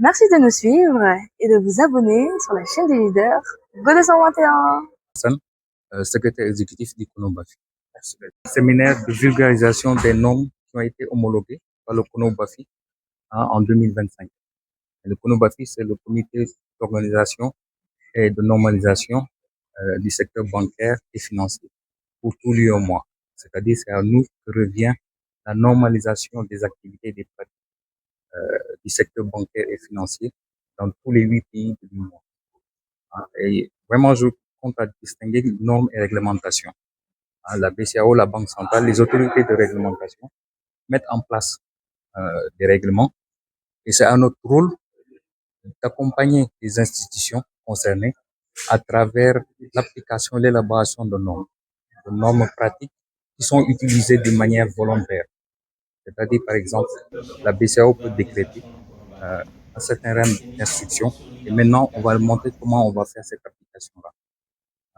Merci de nous suivre et de vous abonner sur la chaîne des leaders Go221. Secrétaire exécutif d'Iconobafi. Séminaire de vulgarisation des normes qui ont été homologuées par le Conobafi en 2025. Le Conobafi, c'est le comité d'organisation et de normalisation du secteur bancaire et financier pour tout l'UEMOA. C'est-à-dire, c'est à nous que revient la normalisation des activités et des pratiques du secteur bancaire et financier dans tous les 8 pays de l'UEMOA. Et vraiment, je compte à distinguer normes et réglementations. La BCAO, la Banque centrale, les autorités de réglementation mettent en place des règlements et c'est à notre rôle d'accompagner les institutions concernées à travers l'application et l'élaboration de normes pratiques qui sont utilisées de manière volontaire. C'est-à-dire, par exemple, la BCAO peut décréter un certain nombre d'instructions et maintenant, on va montrer comment on va faire cette application-là.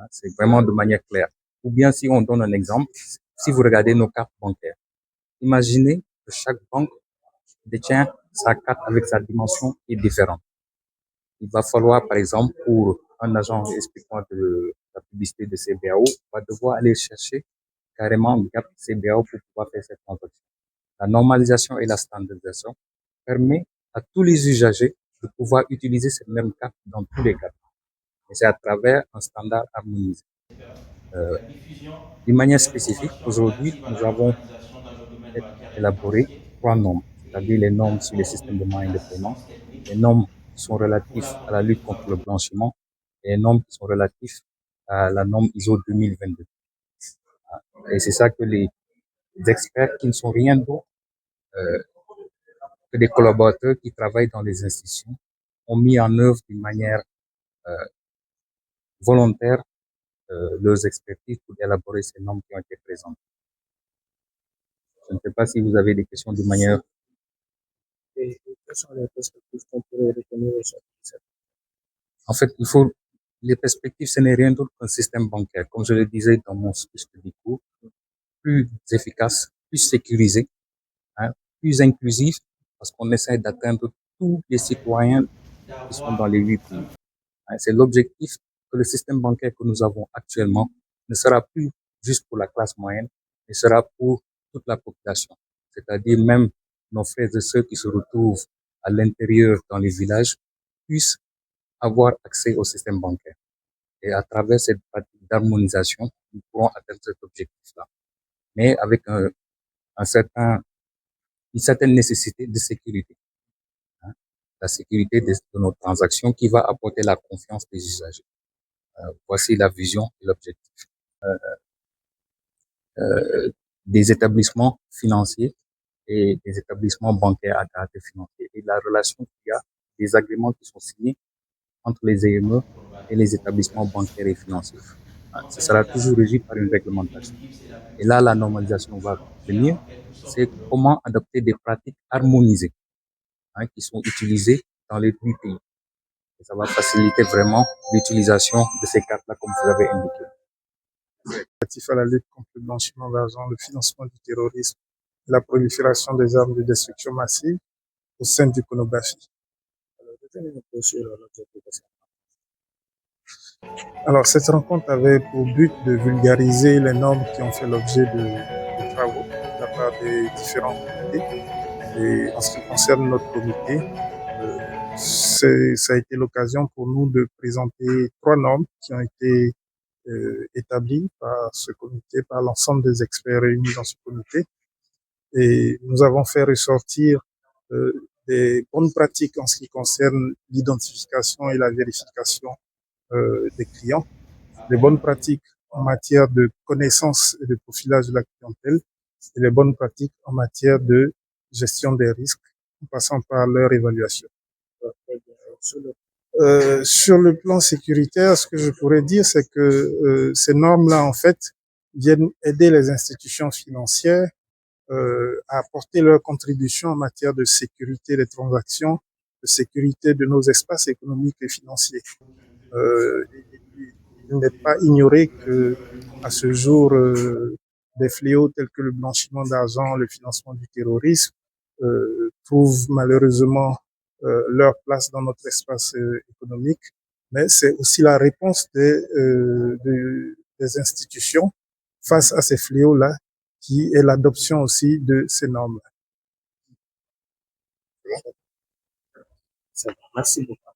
C'est vraiment de manière claire. Ou bien, si on donne un exemple, si vous regardez nos cartes bancaires, imaginez que chaque banque détient sa carte avec sa dimension est différente. Il va falloir, par exemple, pour un agent expliquant de la publicité de CBAO, va devoir aller chercher carrément une carte CBAO pour pouvoir faire cette transaction. La normalisation et la standardisation permet à tous les usagers de pouvoir utiliser cette même carte dans tous les cas. Et c'est à travers un standard harmonisé. D'une manière spécifique, aujourd'hui, nous avons élaboré 3 normes, c'est-à-dire les normes sur les systèmes de moyens de paiement, les normes qui sont relatives à la lutte contre le blanchiment et les normes qui sont relatives à la norme ISO 2022. Et c'est ça que les experts qui ne sont rien d'autre que des collaborateurs qui travaillent dans les institutions ont mis en œuvre d'une manière volontaire leurs expertises pour élaborer ces normes qui ont été présentées. Je ne sais pas si vous avez des questions de manière. Et quelles sont les perspectives qu'on pourrait retenir aujourd'hui? En fait, les perspectives, ce n'est rien d'autre qu'un système bancaire, comme je le disais dans mon speech de discours, plus efficace, plus sécurisé, plus inclusif, parce qu'on essaie d'atteindre tous les citoyens qui sont dans les 8 pays. C'est l'objectif que le système bancaire que nous avons actuellement ne sera plus juste pour la classe moyenne, mais sera pour toute la population. C'est-à-dire même nos frères et sœurs qui se retrouvent à l'intérieur dans les villages puissent avoir accès au système bancaire. Et à travers cette pratique d'harmonisation, nous pourrons atteindre cet objectif-là. Mais avec une certaine nécessité de sécurité. La sécurité de nos transactions qui va apporter la confiance des usagers. Voici la vision et l'objectif. Des établissements financiers et des établissements bancaires à caractère financier. Et la relation qu'il y a, des agréments qui sont signés entre les EME et les établissements bancaires et financiers. Ce sera toujours régi par une réglementation. Et là, la normalisation va venir. C'est comment adopter des pratiques harmonisées qui sont utilisées dans les 8 pays. Et ça va faciliter vraiment l'utilisation de ces cartes-là, comme vous avez indiqué. Relatif à la lutte contre le blanchiment d'argent, le financement du terrorisme, la prolifération des armes de destruction massive au sein du Conobafi. Alors, cette rencontre avait pour but de vulgariser les normes qui ont fait l'objet de travaux de la part des différents comités. Et en ce qui concerne notre comité, ça a été l'occasion pour nous de présenter 3 normes qui ont été établies par ce comité, par l'ensemble des experts réunis dans ce comité. Et nous avons fait ressortir des bonnes pratiques en ce qui concerne l'identification et la vérification des clients, les bonnes pratiques en matière de connaissance et de profilage de la clientèle et les bonnes pratiques en matière de gestion des risques en passant par leur évaluation. Sur le plan sécuritaire, ce que je pourrais dire, c'est que ces normes-là, en fait, viennent aider les institutions financières à apporter leur contribution en matière de sécurité des transactions, de sécurité de nos espaces économiques et financiers. Il n'est pas ignoré que, à ce jour, des fléaux tels que le blanchiment d'argent, le financement du terrorisme trouvent malheureusement leur place dans notre espace économique, mais c'est aussi la réponse des institutions face à ces fléaux-là, qui est l'adoption aussi de ces normes. Merci beaucoup.